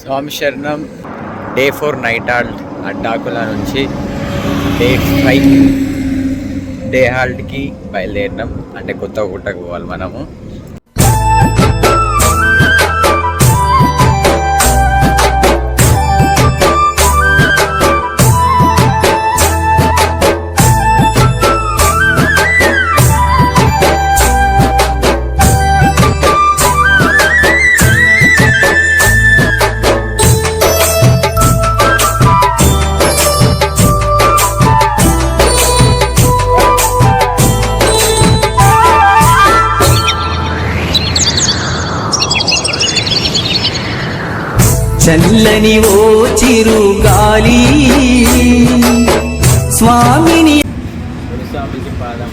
స్వామి శరణం day 4 night halt Addakula నుంచి day 5 day హాల్ట్కి బయలుదేరినాం. అంటే కొత్తగుట్టకు పోవాలి మనము. చల్లని ఓ చిరు గాలి స్వామిని స్వామికి పాదం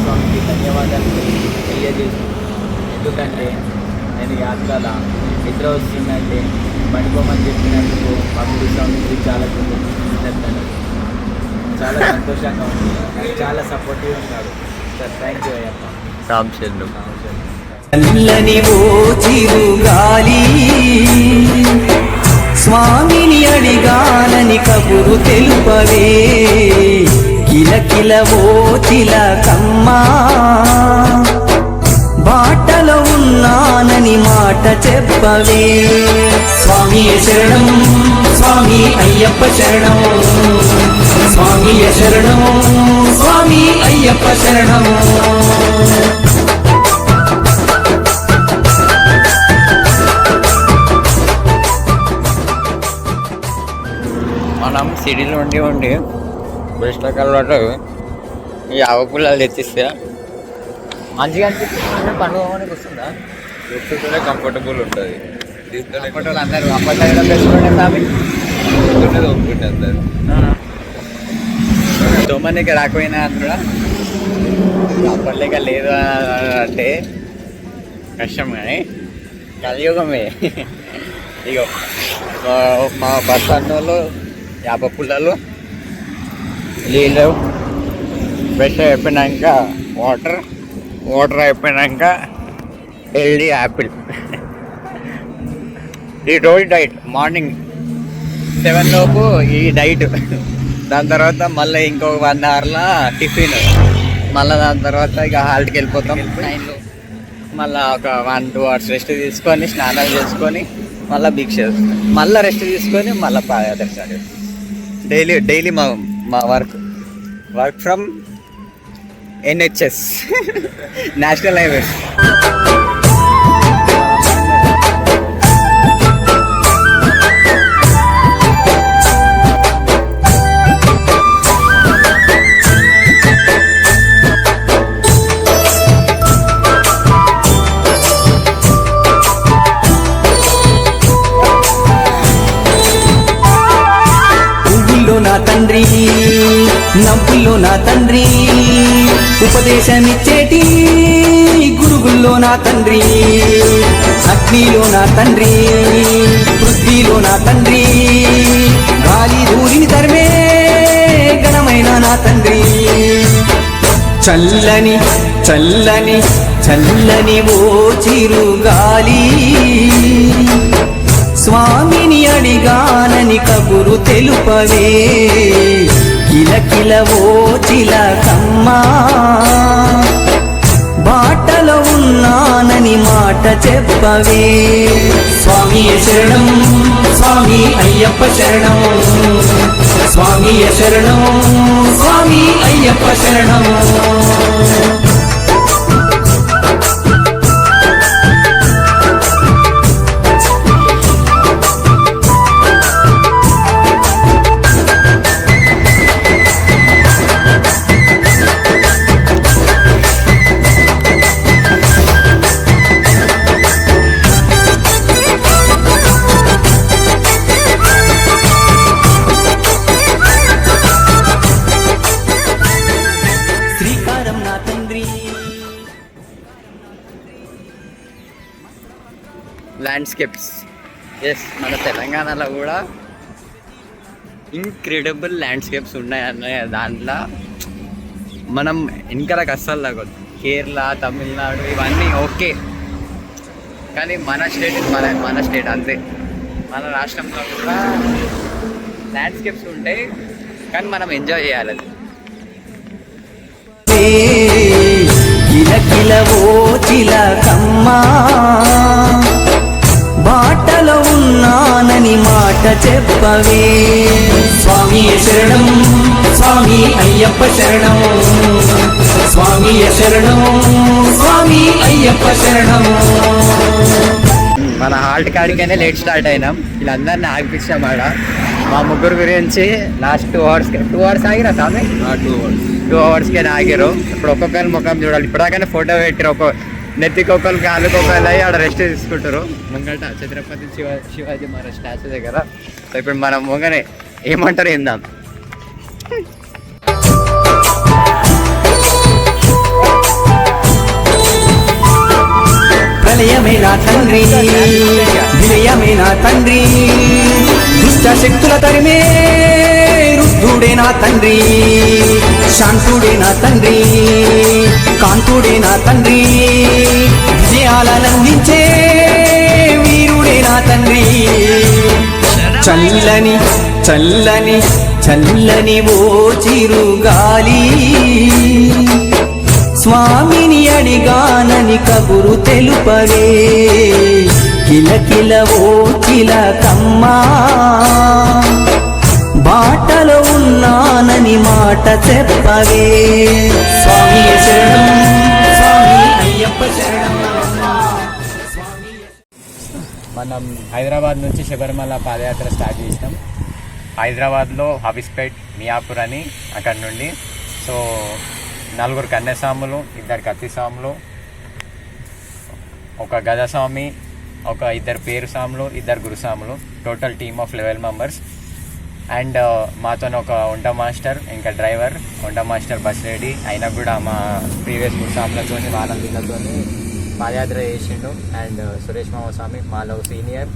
స్వామికి ధన్యవాదాలు తెలియజేస్తున్నాను. ఎందుకంటే నేను యాత్రలో నిద్ర వస్తుందంటే పడుకోమని చెప్పినందుకు మా గురుస్వామికి చాలా కృతజ్ఞతలు. చాలా సంతోషంగా ఉంది. చాలా సపోర్టివ్ ఉన్నాడు సార్. Thank you Ayyappa. చల్లని ఓ చిరు గాలి స్వామిని అడిగానని కబురు తెలుపవే, కిలకిల ఓ చిలకమ్మా బాటలో ఉన్నానని మాట చెప్పవే. స్వామి శరణం స్వామి అయ్యప్ప శరణం, స్వామి శరణం స్వామి అయ్యప్ప శరణం. మనం సిటీలో ఉండి పుస్తకాలు ఈ ఆవ పుల్లలు తెచ్చిస్తే మంచిగా అనిపిస్తుంది. పండుగ వస్తుందా? కూర్చుంటేనే కంఫర్టబుల్ ఉంటుంది. తీసుకుంటే అందరూ అప్పట్లో తెచ్చుకుంటే ఫ్యామిలీ ఒప్పుకుంటే అందరు తొమ్మిదికి రాకపోయినా అందులో అప్పట్లేక లేదు అంటే కష్టం. కానీ కలియుగమే. ఇగో మా బస్ స్టాండ్లో 50 పుల్లలు, నీళ్ళు, ఫ్రెష్ అయిపోయినాక వాటర్ అయిపోయినాక హెల్దీ యాపిల్. ఈ రోజు డైట్ మార్నింగ్ 7 లోపు ఈ డైట్. దాని తర్వాత మళ్ళీ ఇంకో 1 అవర్లో టిఫిన్. మళ్ళీ దాని తర్వాత ఇక హాల్ట్కి వెళ్ళిపోతాం 9 మళ్ళీ ఒక 1-2 అవర్స్ రెస్ట్ తీసుకొని స్నానాలు చేసుకొని మళ్ళీ భిక్ష చేస్తాం. మళ్ళీ రెస్ట్ తీసుకొని మళ్ళీ పాదయాత్ర స్టార్ట్ చేస్తాం. డైలీ మా work from NHS national highways. నా తండ్రి నవ్వుల్లో నా తండ్రి, ఉపదేశమిచ్చేటి గురుగుల్లో నా తండ్రి, అగ్నిలో నా తండ్రి పృథ్వీలో నా తండ్రి, గాలి ధూళిని తరిమే ఘనమైన నా తండ్రి. చల్లని చల్లని చల్లని ఓ చిరు గాలి స్వామిని అడిగానని కబురు తెలుపవే, కిలకిల ఓ చిలకమ్మా బాటలో ఉన్నానని మాట చెప్పవే. స్వామి శరణం స్వామి అయ్యప్ప శరణం, స్వామి శరణం స్వామి అయ్యప్ప శరణం. ల్యాండ్స్కేప్స్. ఎస్, మన తెలంగాణలో కూడా ఇంక్రెడిబుల్ ల్యాండ్స్కేప్స్ ఉన్నాయన్న దాంట్లో మనం వెనకాలకు అస్సలు తగ్గొద్దు. కేరళ, తమిళనాడు ఇవన్నీ ఓకే, కానీ మన స్టేట్ మన స్టేట్ అంతే. మన రాష్ట్రంలో కూడా ల్యాండ్స్కేప్స్ ఉంటాయి, కానీ మనం ఎంజాయ్ చేయాలి అది. కిలకిల ఓ చిలకమ్మా, బాటలో ఉన్నానని మాట చెప్పవే. స్వామి శరణం, స్వామి అయ్యప్ప శరణం, స్వామి శరణం, స్వామి అయ్యప్ప శరణం. మన హాల్ట్ కాడికైనా లేట్ స్టార్ట్ అయినాం, వీళ్ళందరినీ ఆగిపించాం ఆడ. మా ముగ్గురు గురించి లాస్ట్ 2 అవర్స్ ఆగిరా స్వామి, 2 అవర్స్కే ఆగారు. ఇప్పుడు ఒక్కొక్కరి ముఖం చూడాలి. ఇప్పటిదాకానే ఫోటో పెట్టారు, ఒక నెత్తికి ఒకరు కాళ్ళకి ఒకరు అయ్యి ఆడ రెస్ట్ తీసుకుంటారు ముంగట ఛత్రపతి శివాజీ మహారాజ్ స్టాచ్యూ దగ్గర. సో ఇప్పుడు మనం ముంగనే ఏమంటారు ఏందాం. ప్రళయమే నా తండ్రి, విలయమే నా తండ్రి, దుష్ట శక్తుల తరిమే రుద్ధుడే నా తండ్రి, శాంతుడే నా తండ్రి, కాంతుడే నా తండ్రి, విజయాలనందించే వీరుడే నా తండ్రి. చల్లని చల్లని చల్లని ఓ చిరుగాలి, స్వామిని అడిగానని కబురు తెలుపవే. కిలకిల ఓ చిలకమ్మా, బాటలో ఉన్నానని మాట చెప్పవే. స్వామి శరణం, స్వామి అయ్యప్ప శరణం. మనం హైదరాబాద్ నుంచి శబరిమల పాదయాత్ర స్టార్ట్ చేసినాం. హైదరాబాద్లో హబీస్పేట్, మియాపూర్ అని అక్కడ నుండి. సో 4 కన్యస్వాములు, 2 కత్తిస్వాములు, 1 గజస్వామి, 2 పేరు స్వాములు, 2 గురుస్వాములు, total team of 11 members. And మాతో ఒక వంట మాస్టర్, ఇంకా డ్రైవర్. వంట మాస్టర్ బస్ రెడీ అయినా కూడా మా ప్రీవియస్ గురుస్వాములతో వాళ్ళ వీళ్ళతో పాదయాత్ర చేసిండు. అండ్ సురేష్ మామ స్వామి మాలో సీనియర్,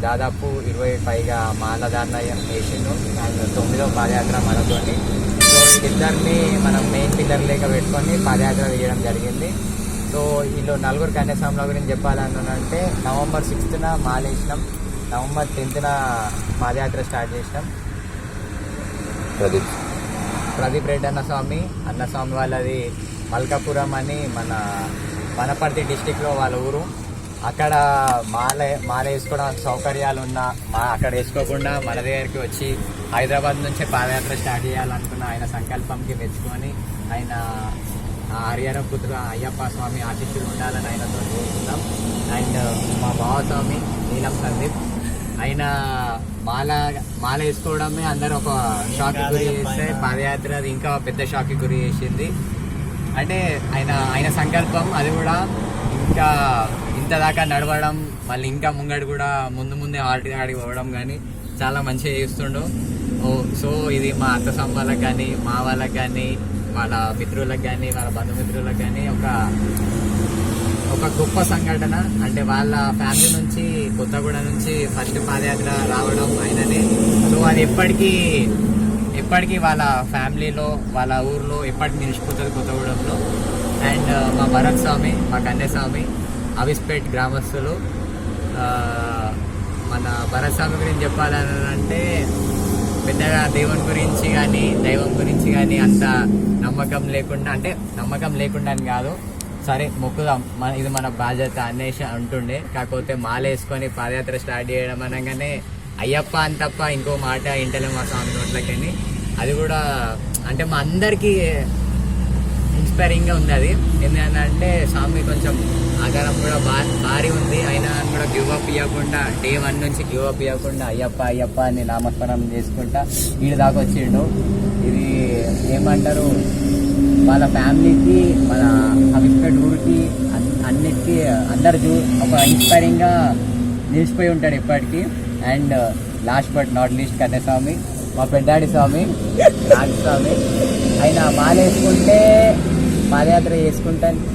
దాదాపు 20 పైగా మాలధారణ చేసిండు. అండ్ 9వ పాదయాత్ర మనతోని. సో వీళ్ళిద్దరిని మనం మెయిన్ పిల్లర్ లేక పెట్టుకొని పాదయాత్ర చేయడం జరిగింది. సో వీళ్ళు 4 కన్యాస్వాముల గురించి చెప్పాలనంటే నవంబర్ 6న మాలేసినాం, నవంబర్ 10న పాదయాత్ర స్టార్ట్ చేసినాం. ప్రదీప్ రెడ్డి అన్నస్వామి వాళ్ళది మల్కాపురం అని మన వనపర్తి డిస్టిక్లో వాళ్ళ ఊరు. అక్కడ మాల వేసుకోవడానికి సౌకర్యాలు ఉన్నా అక్కడ వేసుకోకుండా మన దగ్గరికి వచ్చి హైదరాబాద్ నుంచే పాదయాత్ర స్టార్ట్ చేయాలనుకున్న ఆయన సంకల్పంకి మెచ్చుకొని ఆయన హరిహర పుత్ర అయ్యప్ప స్వామి ఆశీస్సులు ఉండాలని ఆయనతో కోరుకుందాం. అండ్ మా బావస్వామి నీలం సందీప్, ఆయన మాల వేసుకోవడమే అందరూ ఒక షాక్కి గురి చేస్తే పాదయాత్ర అది ఇంకా పెద్ద షాక్కి గురి చేసింది. అంటే ఆయన సంకల్పం అది కూడా ఇంకా ఇంత దాకా నడవడం, మళ్ళీ ఇంకా ముంగడు కూడా ముందే ఆడికి పోవడం కానీ చాలా మంచిగా చేస్తుండు. సో ఇది మా అత్త సంపాలకు కానీ, మా వాళ్ళకి కానీ, వాళ్ళ మిత్రులకు కానీ, వాళ్ళ బంధుమిత్రులకు కానీ ఒక గొప్ప సంఘటన. అంటే వాళ్ళ ఫ్యామిలీ నుంచి కొత్తగూడ నుంచి ఫస్ట్ పాదయాత్ర రావడం ఆయననే. సో అది ఎప్పటికీ వాళ్ళ ఫ్యామిలీలో, వాళ్ళ ఊర్లో ఎప్పటికీ నిలిచిపోతుంది కొత్తగూడెంలో. అండ్ మా భరత్ స్వామి, మా కన్యస్వామి, హబీస్పేట్ గ్రామస్తులు. మన భరత్ స్వామి గురించి చెప్పాలని అంటే పెద్దగా దైవం గురించి కానీ అంత నమ్మకం లేకుండా అని కాదు, సరే మొక్కుదాం, ఇది మన బాధ్యత అనేసి అంటుండే. కాకపోతే మాల వేసుకొని పాదయాత్ర స్టార్ట్ చేయడం అనగానే అయ్యప్ప అని తప్ప ఇంకో మాట ఇంటలే మా స్వామి నోట్లకని. అది కూడా అంటే మా అందరికీ ఇన్స్పైరింగ్గా ఉంది. అది ఏంటంటే స్వామి కొంచెం ఆకారం కూడా భారీ ఉంది. అయినా కూడా గివ్ అప్ ఇవ్వకుండా, డే 1 నుంచి గివ్ అప్ ఇవ్వకుండా అయ్యప్ప అని నామస్మరణం చేసుకుంటా వీడి దాకా వచ్చిండు. ఇది ఏమంటారు, వాళ్ళ ఫ్యామిలీకి, మన హబీస్పేట్ ఊరికి, అన్నిటికీ అందరు ఒక ఇన్స్పైరింగ్గా నిలిచిపోయి ఉంటాడు ఎప్పటికీ. And last but not least కన్యస్వామి, మా పెద్దాడి స్వామి నాగస్వామి. ఆయన మాల వేసుకుంటే పాదయాత్ర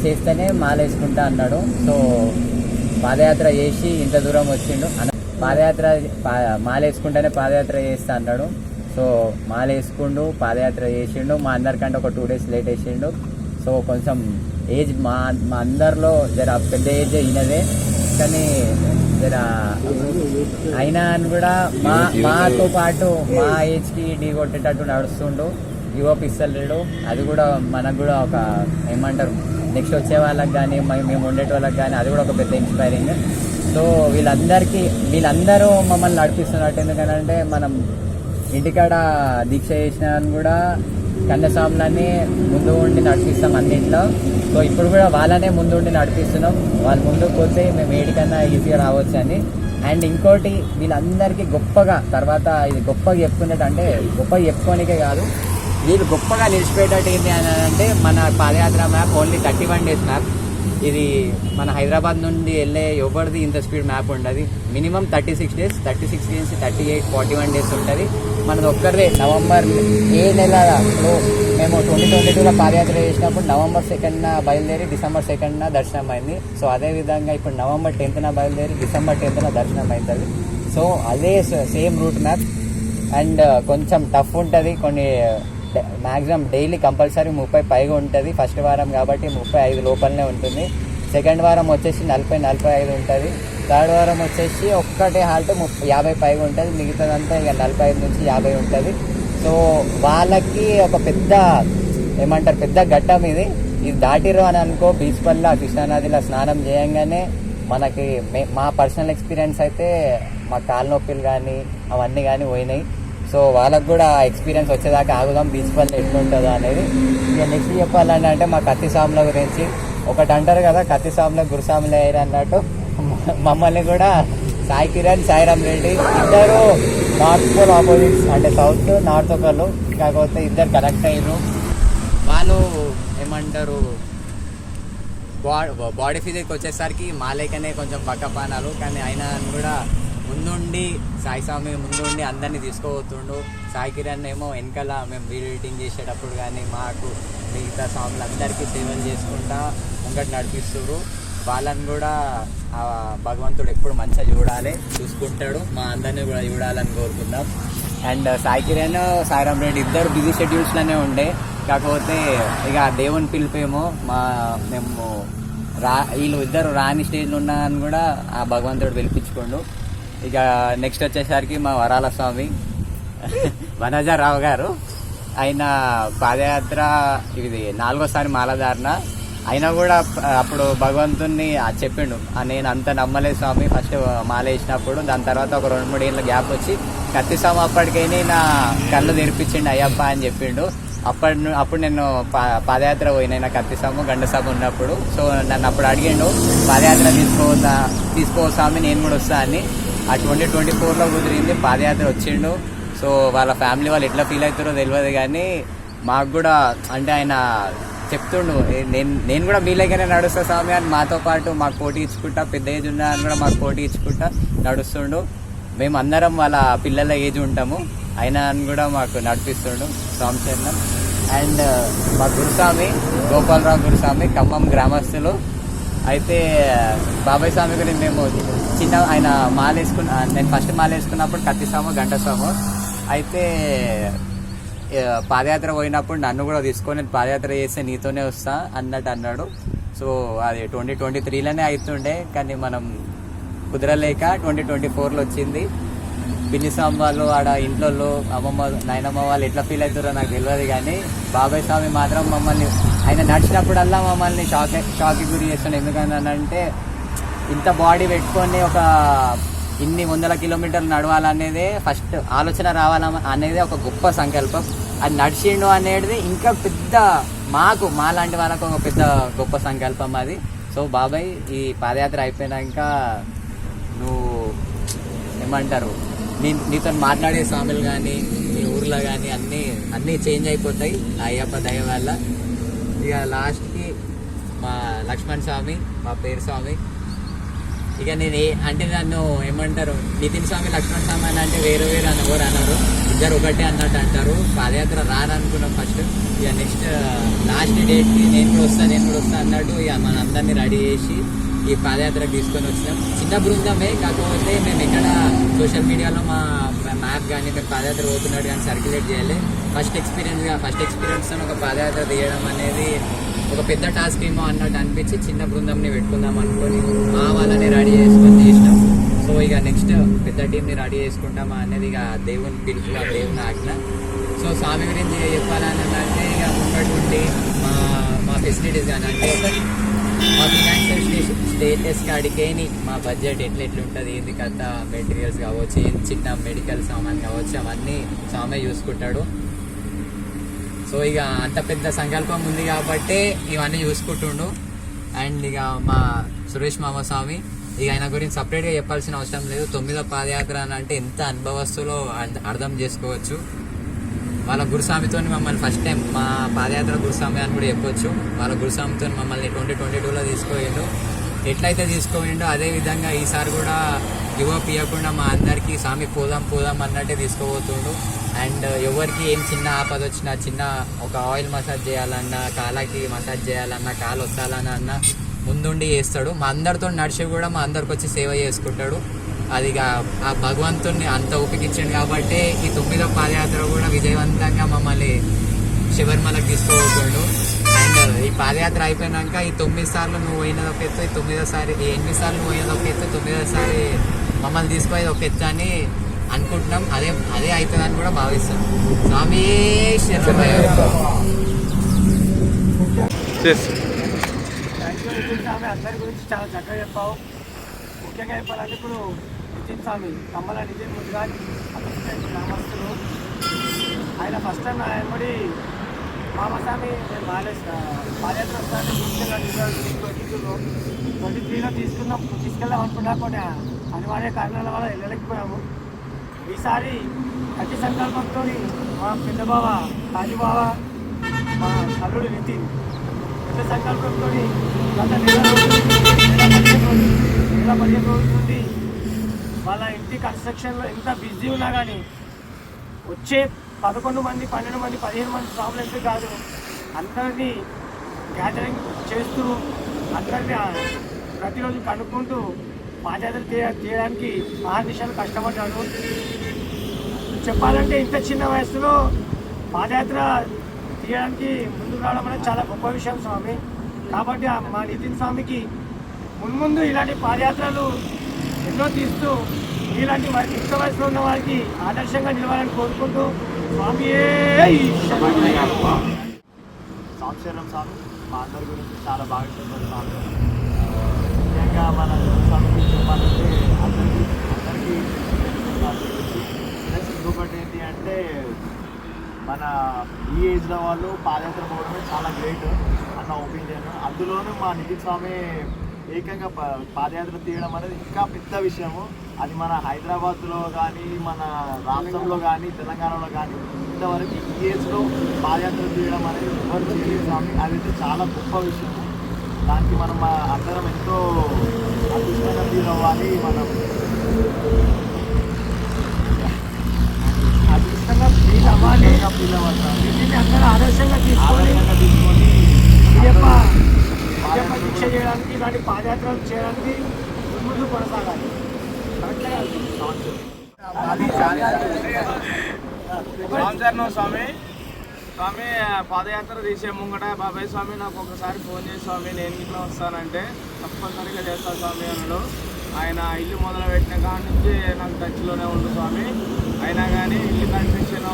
చేస్తేనే మాల వేసుకుంటా అన్నాడు. సో పాదయాత్ర చేసి ఇంత దూరం వచ్చిండు. మాల వేసుకుంటేనే పాదయాత్ర చేస్తా అన్నాడు. సో మాల వేసుకుండు, పాదయాత్ర చేసిండు. మా అందరికంటే ఒక 2 days లేట్ వేసిండు. సో కొంచెం ఏజ్ మా మా అందరిలో జర పెద్ద ఏజ్ అయినదే, కానీ జర అయినా అని కూడా మాతో పాటు మా ఏజ్కి ఢీ కొట్టేటట్టు నడుస్తుండు, యువప్ ఇస్తలేడు. అది కూడా మనకు కూడా ఒక ఏమంటారు నెక్స్ట్ వచ్చే వాళ్ళకి కానీ మేము ఉండేటి వాళ్ళకి కానీ అది కూడా ఒక పెద్ద ఇన్స్పైరింగ్. సో వీళ్ళందరూ మమ్మల్ని నడిపిస్తున్నట్టు, ఎందుకంటే మనం ఇంటికాడ దీక్ష చేసిన కూడా కన్యాస్వాములని ముందు ఉండి నడిపిస్తాం అన్నింటిలో. సో ఇప్పుడు కూడా వాళ్ళనే ముందు ఉండి నడిపిస్తున్నాం. వాళ్ళు ముందుకు పోతే మేము ఏడికన్నా ఈజీగా రావచ్చు అని. అండ్ ఇంకోటి వీళ్ళందరికీ గొప్పగా తర్వాత ఇది గొప్పగా చెప్పుకునేటట్టు, అంటే గొప్పగా చెప్పుకోనికే కాదు, వీళ్ళు గొప్పగా నిలిచిపోయేటట్టు ఏంటి అని అంటే మన పాదయాత్ర మ్యాప్ ఓన్లీ 31 days మ్యాప్. ఇది మన హైదరాబాద్ నుండి వెళ్ళే ఎవరిది ఇంత స్పీడ్ మ్యాప్ ఉండదు. మినిమం 36 days, 36 నుంచి 38, 41 days ఉంటుంది. మనది ఒక్కరిదే నవంబర్ ఏ నెలలో మేము 2022లో పాదయాత్ర చేసినప్పుడు నవంబర్ 2న బయలుదేరి డిసెంబర్ 2న దర్శనం అయింది. సో అదేవిధంగా ఇప్పుడు నవంబర్ 10న బయలుదేరి డిసెంబర్ 10న దర్శనం అవుతుంది. సో అదే సేమ్ రూట్ మ్యాప్. అండ్ కొంచెం టఫ్ ఉంటుంది, కొన్ని మ్యాక్సిమం డైలీ కంపల్సరీ 30 పైగా ఉంటుంది. ఫస్ట్ వారం కాబట్టి 35 లోపలనే ఉంటుంది. సెకండ్ వారం వచ్చేసి 40-45 ఉంటుంది. థర్డ్ వారం వచ్చేసి ఒక్కటే హాల్ట్ 50 పైగా ఉంటుంది. మిగతాదంతా ఇక 45 నుంచి 50 ఉంటుంది. సో వాళ్ళకి ఒక పెద్ద ఏమంటారు పెద్ద ఘట్టం ఇది దాటిరు అని అనుకో. బీచ్ వల్ల కృష్ణానదిలో స్నానం చేయంగానే మనకి మా పర్సనల్ ఎక్స్పీరియన్స్ అయితే మా కాళ్ళ నొప్పులు కానీ అవన్నీ కానీ పోయినాయి. సో వాళ్ళకు కూడా ఎక్స్పీరియన్స్ వచ్చేదాకా ఆగుదాం బీచ్ వల్ల ఎట్లుంటుందో అనేది. ఇక నెక్స్ట్ చెప్పాలంటే అంటే మా కత్తిస్వాముల గురించి ఒకటి అంటారు కదా, కత్తిస్వాముల గురుస్వాములు అయ్యారు అన్నట్టు మమ్మల్ని కూడా సాయి కిరణ్, సాయిరామ్ రెడ్డి ఇద్దరు నార్త్ పోల్ ఆపోజిట్స్, అంటే సౌత్ నార్త్ ఒకళ్ళు, కాకపోతే ఇద్దరు కనెక్ట్ అయ్యారు. వాళ్ళు ఏమంటారు బాడీ ఫిజిక్ వచ్చేసరికి మా లేకనే కొంచెం పక్కపానాలు, కానీ అయినా కూడా ముందుండి సాయి స్వామి ముందుండి అందరినీ తీసుకుపోతుండు. సాయి కిరణ్ ఏమో వెనకాల మేము వీడియో ఎడిటింగ్ చేసేటప్పుడు కానీ మాకు మిగతా స్వాములు అందరికీ సేవలు చేసుకుంటా ముంగటి నడిపిస్తారు. వాళ్ళని కూడా భగవంతుడు ఎప్పుడు మంచిగా చూసుకుంటాడు, మా అందరినీ కూడా చూడాలని కోరుకుందాం. అండ్ సాయి కిరణ్, సాయిరామ్ రెడ్డి ఇద్దరు బిజీ షెడ్యూల్స్లోనే ఉండే, కాకపోతే ఇక దేవుని పిలిపేమో మేము వీళ్ళు ఇద్దరు రాని స్టేజ్లో ఉన్నా అని కూడా ఆ భగవంతుడు పిలిపించుకోండు. ఇక నెక్స్ట్ వచ్చేసరికి మా వరాల స్వామి వనజారావు గారు, ఆయన పాదయాత్ర ఇది 4వసారి మాలధారణ. అయినా కూడా అప్పుడు భగవంతుని చెప్పిండు, నేను అంత నమ్మలేదు స్వామి ఫస్ట్ మాల వేసినప్పుడు. దాని తర్వాత ఒక 2-3 ఏళ్ళ గ్యాప్ వచ్చి కత్తిస్వామి అప్పటికైనా నా కళ్ళు తెరిపించిండు అయ్యప్ప అని చెప్పిండు. అప్పుడు నేను పాదయాత్ర పోయినా కత్తిస్వామి గండస్వామి ఉన్నప్పుడు. సో నన్ను అప్పుడు అడిగిండు పాదయాత్ర తీసుకో స్వామి నేను కూడా వస్తా అని. ఆ 2024లో కుదిరింది, పాదయాత్ర వచ్చిండు. సో వాళ్ళ ఫ్యామిలీ వాళ్ళు ఎట్లా ఫీల్ అవుతారో తెలియదు, కానీ మాకు కూడా అంటే ఆయన చెప్తుండు నేను కూడా మీలాగానే నడుస్తా స్వామి అని మాతో పాటు మాకు పోటీ ఇచ్చుకుంటా, పెద్ద ఏజ్ ఉన్నా అని కూడా మాకు పోటీ ఇచ్చుకుంటా నడుస్తుండు. మేము అందరం వాళ్ళ పిల్లల ఏజ్ ఉంటాము, అయినా అని కూడా మాకు నడిపిస్తుండు స్వామి చరణం. అండ్ మా గురుస్వామి గోపాలరావు గురుస్వామి ఖమ్మం గ్రామస్తులు. అయితే బాబాయ్ స్వామి గురించి మేము ఆయన నేను ఫస్ట్ మాల వేసుకున్నప్పుడు కత్తిస్వామి గంటస్వామి. అయితే పాదయాత్ర పోయినప్పుడు నన్ను కూడా తీసుకొని పాదయాత్ర చేస్తే నీతోనే వస్తా అన్నట్టు అన్నాడు. సో అది 2023లోనే అవుతుండే, కానీ మనం కుదరలేక 2024లో వచ్చింది. పిన్ని స్వామి వాళ్ళు ఆడ ఇంట్లో అమ్మమ్మ నాయనమ్మ వాళ్ళు ఎట్లా ఫీల్ అవుతారో నాకు తెలియదు, కానీ బాబాయ్ స్వామి మాత్రం మమ్మల్ని ఆయన నడిచినప్పుడల్లా మమ్మల్ని షాక్కి గురి చేస్తాడు. ఎందుకంటే ఇంత బాడీ పెట్టుకొని ఒక ఇన్ని 100 కిలోమీటర్లు నడవాలనేదే ఫస్ట్ ఆలోచన రావాలనేది ఒక గొప్ప సంకల్పం. అది నడిచిండు అనేది ఇంకా పెద్ద మాలాంటి వాళ్ళకు ఒక పెద్ద గొప్ప సంకల్పం అది. సో బాబాయ్ ఈ పాదయాత్ర అయిపోయినాక నువ్వు ఏమంటారు నీతో మాట్లాడే స్వాములు కానీ నీ ఊర్లో కానీ అన్నీ చేంజ్ అయిపోతాయి అయ్యప్ప దయ వల్ల. ఇక లాస్ట్కి మా లక్ష్మణ్ స్వామి, మా పేరు స్వామి. ఇక నేను అంటే నన్ను ఏమంటారు నితిన్ స్వామి, లక్ష్మణ్ స్వామి అని అంటే వేరు ఎవరు అన్నారు, ఇద్దరు ఒకటే అన్నట్టు అంటారు. పాదయాత్ర రాననుకున్నాం ఫస్ట్. ఇక నెక్స్ట్ లాస్ట్ డేట్కి నేను కూడా వస్తా అన్నట్టు ఇక మనందరినీ రెడీ చేసి ఈ పాదయాత్రకు తీసుకొని వచ్చినాం. చిన్న బృందమే, కాకపోతే మేము ఎక్కడ సోషల్ మీడియాలో మా మ్యాప్ కానీ మేము పాదయాత్ర పోతున్నట్టు కానీ సర్క్యులేట్ చేయాలి. ఫస్ట్ ఎక్స్పీరియన్స్ ఒక పాదయాత్ర తీయడం అనేది ఒక పెద్ద టాస్క్ ఏమో అన్నట్టు అనిపించి చిన్న బృందంని పెట్టుకుందాం అనుకొని మా వాళ్ళని రెడీ చేసుకొని చేసినాం. సో ఇక నెక్స్ట్ పెద్ద టీంని రెడీ చేసుకుంటామా అనేది ఇక దేవుని పిలుపుగా దేవుని ఆజ్ఞ. సో స్వామి గురించి చెప్పాలని అంటే ఇక ముంగటుండి మా ఫెసిలిటీస్ కానీ అంటే మా ఫినాన్షియల్ స్టేటస్ కాడికేని మా బడ్జెట్ ఎట్లుంటుంది, ఏంది కథ, మెటీరియల్స్ కావచ్చు, చిన్న మెడికల్ సామాన్ కావచ్చు, అవన్నీ స్వామి చూసుకుంటాడు. సో ఇక అంత పెద్ద సంకల్పం ఉంది కాబట్టి ఇవన్నీ చూసుకుంటుండు. అండ్ ఇక మా సురేష్ మామ స్వామి ఇక ఆయన గురించి సపరేట్గా చెప్పాల్సిన అవసరం లేదు. 9వ పాదయాత్ర అని అంటే ఎంత అనుభవస్తులో అర్థం చేసుకోవచ్చు. వాళ్ళ గురుస్వామితో మమ్మల్ని ఫస్ట్ టైం మా పాదయాత్ర గురుస్వామి అని కూడా చెప్పొచ్చు. వాళ్ళ గురుస్వామితో మమ్మల్ని 2022లో తీసుకోయిండు. ఎట్లయితే తీసుకోయిండో అదే విధంగా ఈసారి కూడా యువప్ ఇవ్వకుండా మా అందరికీ స్వామి పోదాం అన్నట్టే తీసుకోబోతుండు. అండ్ ఎవరికి ఏం చిన్న ఆపద వచ్చినా, చిన్న ఒక ఆయిల్ మసాజ్ చేయాలన్నా, కాళ్ళకి మసాజ్ చేయాలన్నా, కాలు వస్తాలన్నా ముందుండి చేస్తాడు. మా అందరితో నడిచి కూడా మా అందరికి వచ్చి సేవ చేసుకుంటాడు. అది ఆ భగవంతుడిని అంత ఓపికిచ్చాడు కాబట్టి ఈ 9వ పాదయాత్ర కూడా విజయవంతంగా మమ్మల్ని శబరిమలకు తీసుకోబోతుండు. అండ్ ఈ పాదయాత్ర అయిపోయినాక ఈ 9 సార్లు నువ్వు పోయినది ఒక ఎత్తు, ఈ 9వ సారి 8 సార్లు నువ్వు పోయినది ఒక ఎత్తు, 9వ సారి మమ్మల్ని తీసుకుపోయేది ఒక ఎత్తు అని అనుకుంటున్నాం. అదే అవుతుందని కూడా భావిస్తాం. స్వామి స్వామి అందరి గురించి చాలా చక్కగా చెప్పావు. ముఖ్యంగా చెప్పాలంటే ఇప్పుడు నితిన్ స్వామి కమ్మల నితిన్ ముందుగా గ్రామస్తులు ఆయన ఫస్ట్ టైం ఆయనబడి మామస్వామి నేను పాదయాత్ర వస్తాను తీసుకెళ్ళాను. 23లో తీసుకెళ్దాం అనుకున్నా కొన్ని అనివార్య కారణాల వల్ల వెళ్ళలేకపోయాము. ఈసారి అతి సంకల్పంతో మా పెద్ద బావ కాజీబావ, మా అల్లుడు నితిన్ పెద్ద సంకల్పంతో గత నెల 15 రోజుల నుండి వాళ్ళ ఇంటి కన్స్ట్రక్షన్లో ఎంత బిజీ ఉన్నా కానీ వచ్చే 11 మంది 12 మంది 15 మంది స్వాములు ఎంత కాదు అందరినీ గ్యాదరింగ్ చేస్తూ అందరినీ ప్రతిరోజు కనుక్కుంటూ పాదయాత్ర చేయడానికి మహానిశాలు కష్టపడ్డాడు. చెప్పాలంటే ఇంత చిన్న వయసులో పాదయాత్ర తీయడానికి ముందుకు రావడం అనేది చాలా గొప్ప విషయం స్వామి. కాబట్టి మా నితిన్ స్వామికి మున్ముందు ఇలాంటి పాదయాత్రలు ఎన్నో తీస్తూ ఇలాంటి వారికి ఇంత వయసులో ఉన్న వారికి ఆదర్శంగా నిలవాలని కోరుకుంటూ స్వామియే సాక్షరం స్వామి మా అందరి గురించి చాలా బాగా చెప్పారు స్వామి. ముఖ్యంగా మన స్వామి గురించి చెప్పాలంటే అందరికీ ప్లస్ ఇంకొకటి ఏంటి అంటే మన ఈ ఏజ్లో వాళ్ళు పాదయాత్ర పోవడమే చాలా గ్రేట్ అన్న ఒపీనియన్. అందులోనూ మా నితిన్ స్వామి ఏకంగా పాదయాత్ర తీయడం అనేది ఇంకా పెద్ద విషయము. అది మన హైదరాబాద్లో కానీ మన రాష్ట్రంలో కానీ తెలంగాణలో కానీ ఇంతవరకు ఈ ఏజ్లో పాదయాత్ర తీయడం అనేది ఎవరు చేయలేదు స్వామి. అదైతే చాలా గొప్ప విషయము. దానికి మనం అందరం ఎంతో అదృష్టంగా ఫీల్ అవ్వాలి. మనం అదృష్టంగా ఫీల్ అవ్వాలి. అందరూ ఆదర్శంగా తీసుకొని దీక్ష చేయడానికి ఇలాంటి పాదయాత్రలు చేయడానికి ముందు కొనసాగాలి. స్వామి స్వామి పాదయాత్ర తీసే ముంగట బాబాయ్ స్వామి నాకు ఒకసారి ఫోన్ చేసి స్వామి నేను ఇంట్లో వస్తానంటే తప్పనిసరిగా చేస్తాను స్వామి అన్నాడు. ఆయన ఇల్లు మొదలుపెట్టిన కాడి నుంచి నాకు టచ్లోనే ఉండు స్వామి. అయినా కానీ ఇల్లు కన్స్ట్రక్షన్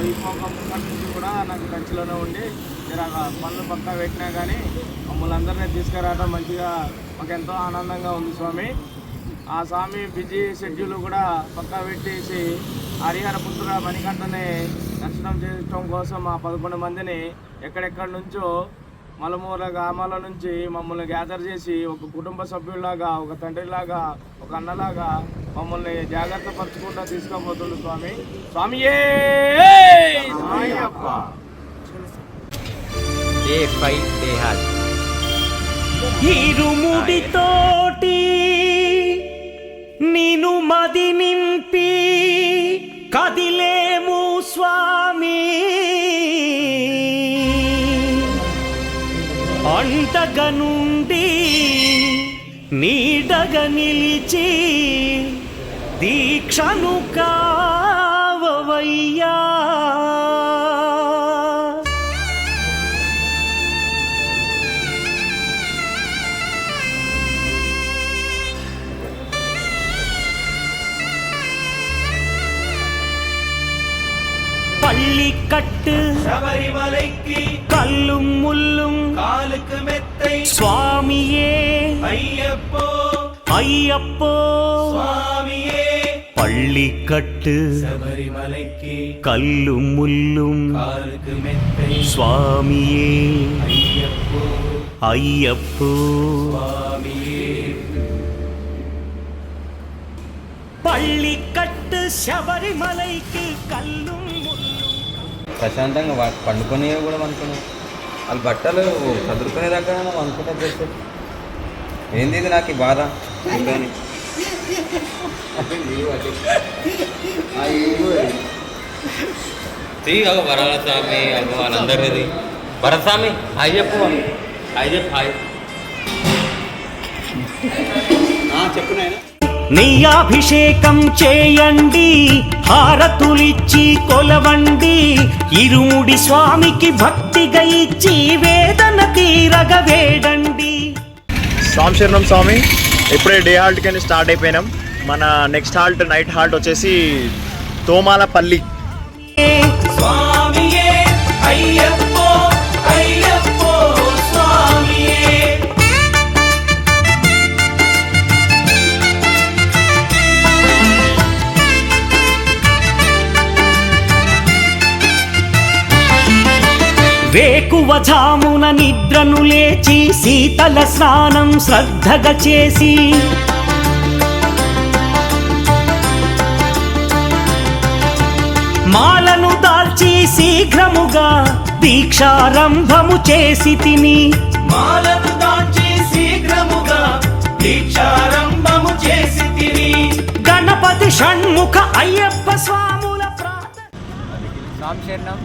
ఈ ముంగట నుంచి కూడా నాకు టచ్లోనే ఉండి పనులు పక్కా పెట్టినా కానీ మమ్మల్ని అందరినీ తీసుకురావడం మంచిగా మాకు ఎంతో ఆనందంగా ఉంది స్వామి. ఆ స్వామి బిజీ షెడ్యూల్ కూడా పక్కా పెట్టేసి హరిహరపుత్ర మణికంఠని దర్శనం చేయడం కోసం ఆ 11 మందిని ఎక్కడెక్కడి నుంచో మలమూల గ్రామాల నుంచి మమ్మల్ని గ్యాదర్ చేసి ఒక కుటుంబ సభ్యుల్లాగా, ఒక తండ్రిలాగా, ఒక అన్నలాగా మమ్మల్ని జాగ్రత్త పరచుకుంటూ తీసుకోబోతుంది స్వామి. స్వామియే ఇరుముడితోటి నిను మది నింపి కదిలేము స్వామి, అంటగా నుండి నీడగా నిలిచి దీక్షను కావవయ్యా. கட்டு శబరిమలైకి கல்லும் முள்ளும் కాలుకు మెత్తై சுவாமியே అయ్యప్పో ஐயப்போ స్వామియే பள்ளிக்கட்டு శబరిమలైకి கல்லும் முள்ளும் కాలుకు మెత్తై சுவாமியே అయ్యప్పో ஐயப்போ స్వామియే பள்ளிக்கட்டு శబరిమలైకి కల్லும் ముల్లుం ప్రశాంతంగా పండుకొని కూడా అనుకున్నాం. వాళ్ళు బట్టలు చదువుకునేదాకా అనుకుంటారు చేస్తే ఏంది ఇది నాకు ఈ బాధ ఇంకని వరస్వామి వాళ్ళందరిది వరస్వామి హాయ్ చెప్పు హాయ్ చెప్పు హాయ్ చెప్పు నాయన. నెయ్యాభిషేకం చేయండి హారతులిచ్చి కొలవండి ఇరుముడి స్వామికి భక్తిగా ఇచ్చి వేదన తీరగ వేడండి. శరణం స్వామి. ఇప్పుడే డే హాల్ట్ కింద స్టార్ట్ అయిపోయినాం. మన నెక్స్ట్ హాల్ట్ నైట్ హాల్ట్ వచ్చేసి తోమాలపల్లి. స్వామియే అయ్యప్పో అయ్యప్పో స్వామియే వేకువజామున నిద్రను లేచి శీతల స్నానం శ్రద్ధగా చేసి మాలను దాల్చి శీఘ్రముగా దీక్షారంభము చేసి తిని మాలను దాల్చి శీఘ్రముగా దీక్షారంభము చేసి తిని గణపతి షణ్ముఖ అయ్యప్ప స్వాముల ప్రార్థన. స్వామి శరణం.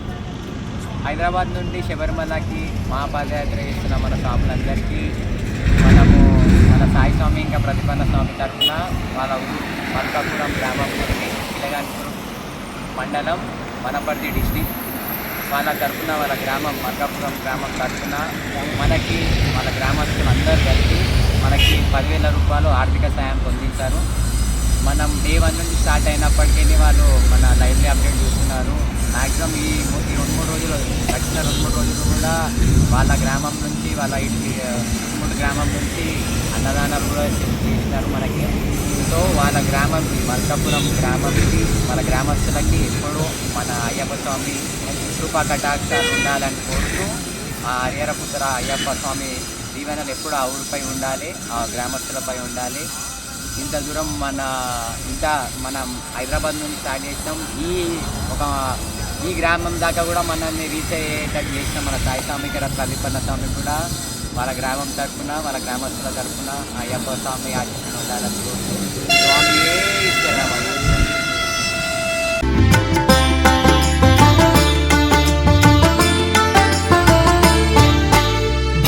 హైదరాబాద్ నుండి శబరిమలకి మహాపాదయాత్ర చేస్తున్న మన స్వాములందరికీ మనము మన సాయి స్వామి ఇంకా ప్రతిపన్న స్వామి తరఫున వాళ్ళ ఊరు మల్కాపురం గ్రామం నుండి పిల్లగాన్పూర్ మండలం వనపర్తి డిస్టిక్ వాళ్ళ తరఫున వాళ్ళ గ్రామం మల్కాపురం గ్రామం తరఫున మనకి వాళ్ళ గ్రామస్తులందరూ కలిసి మనకి 10,000 రూపాయలు ఆర్థిక సాయం పొందించారు. మనం డే 1 నుంచి స్టార్ట్ అయినప్పటికీ వాళ్ళు మన లైవ్లీ అప్డేట్ చూస్తున్నారు. మ్యాక్సిమం ఈ 2-3 రోజులు గడిచిన 2-3 రోజులు కూడా వాళ్ళ గ్రామం నుంచి వాళ్ళ ఇటుముడు గ్రామం నుంచి అన్నదానాలు కూడా చేసినారు మనకి. సో వాళ్ళ గ్రామంకి మల్కాపురం గ్రామంకి వాళ్ళ గ్రామస్తులకి ఎప్పుడూ మన అయ్యప్ప స్వామి కృపా కటాక్షాలు ఉండాలని కోరుతూ ఆ హరిహరపుత్ర అయ్యప్ప స్వామి దీవెనలు ఎప్పుడు ఆ ఊరిపై ఉండాలి, ఆ గ్రామస్తులపై ఉండాలి. ఇంత దూరం మనం హైదరాబాద్ నుంచి స్టార్ట్ చేసినాం. ఈ గ్రామం దాకా కూడా మనల్ని రీచ్ అయ్యేటట్టు చేసిన మన సాయి స్వామి ప్రతిపన్న స్వామి కూడా వాళ్ళ గ్రామం తరఫున వాళ్ళ గ్రామస్తుల తరఫున అయ్యప్ప స్వామి ఆశీస్సులు ఉండాలని కోరుతూ స్వామియే శరణమయ్య.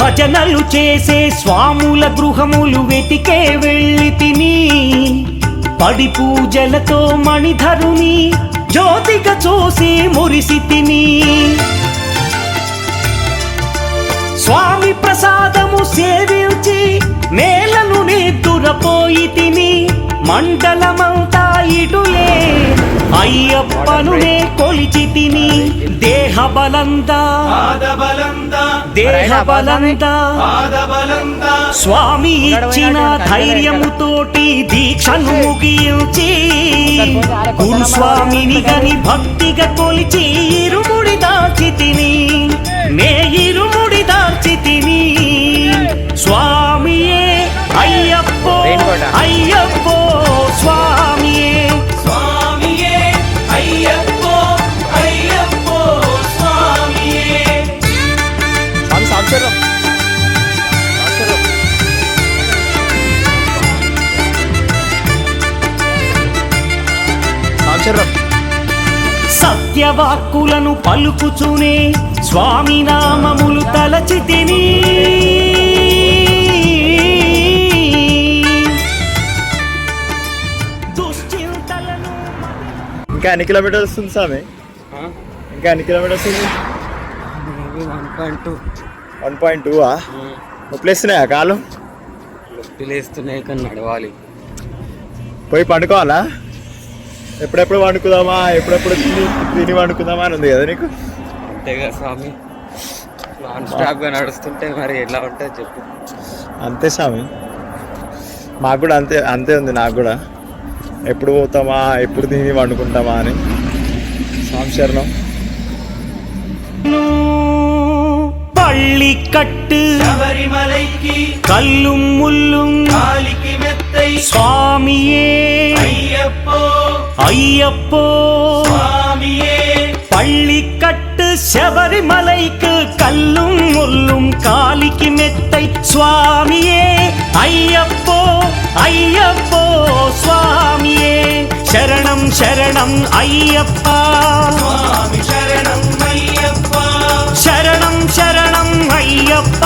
భజనలు చేసే స్వాముల గృహములు వెతికే వెళ్ళి తిని పడి పూజలతో మణిధరుని జ్యోతిగా చూసి మురిసి తిని స్వామి ప్రసాదము సేవించి మేలను నిద్దురపోయి తిని మండలమంతా ఇటులే అయ్యప్పనునే కొలిచి తిని దేహబలందా స్వామి ఇచ్చిన ధైర్యముతోటి దీక్షను ముగించి గురుస్వామిని గని భక్తిగా కొలిచి ఇరుముడి దాచి తిని నే ఇరుముడి దాచి తిని స్వామియే అయ్యప్పో అయ్యప్పో స్వామియే స్వామియే అయ్యప్పో అయ్యప్పో స్వామియే. సత్యవాక్కులను పలుకుచునే స్వామి నామములు తలచి తిని దుశ్చింతలను ఇంకా ఎన్ని కిలోమీటర్స్ వస్తుంది స్వామి? ఇంకా ఎన్ని కిలోమీటర్స్ ఉంది? 1.2. నొప్పులేస్తున్నాయా కాలు? నొప్పిలేస్తున్నాయి కానీ నడవాలి. పోయి పండుకోవాలా? ఎప్పుడెప్పుడు వండుకుందామా, ఎప్పుడెప్పుడు తిని వండుకుందామా అని ఉంది కదా నీకు. అంతేగా స్వామి, నాన్ స్టాప్గా నడుస్తుంటే మరి ఎలా ఉంటుంది చెప్పు. అంతే స్వామి, మాకు కూడా అంతే అంతే ఉంది. నాకు కూడా ఎప్పుడు పోతామా, ఎప్పుడు తిని వండుకుంటామా అని. స్వామి శరణం. பள்ளி கட்டு சபரிமலைக்கு கல்லும் முள்ளும் காலிக்கு மெத்தை சுவாமியே ஐயப்போ ஐயப்போ சுவாமியே. பள்ளி கட்டு சபரிமலைக்கு கல்லும் முள்ளும் காலிக்கு மெத்தை சுவாமியே ஐயப்போ ஐயப்போ சுவாமியே. சரணம் சரணம் ஐயப்பா சுவாமி சரணம் ஐயப்பா. శరణం శరణం అయ్యప్ప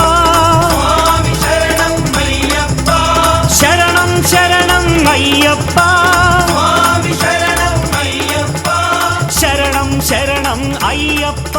స్వామి శరణం అయ్యప్ప. శరణం శరణం అయ్యప్ప స్వామి శరణం అయ్యప్ప. శరణం శరణం అయ్యప్ప.